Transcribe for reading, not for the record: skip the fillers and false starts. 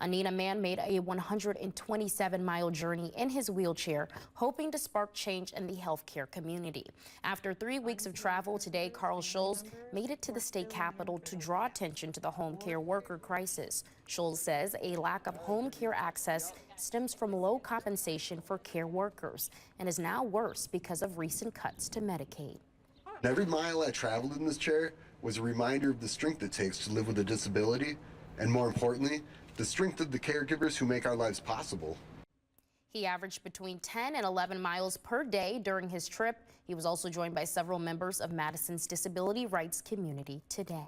A Neenah man made a 127-mile journey in his wheelchair, hoping to spark change in the healthcare community. After 3 weeks of travel, today Carl Scholes made it to the state capitol to draw attention to the home care worker crisis. Scholes says a lack of home care access stems from low compensation for care workers and is now worse because of recent cuts to Medicaid. Every mile I traveled in this chair was a reminder of the strength it takes to live with a disability, and more importantly, the strength of the caregivers who make our lives possible. He averaged between 10 and 11 miles per day during his trip. He was also joined by several members of Madison's disability rights community today.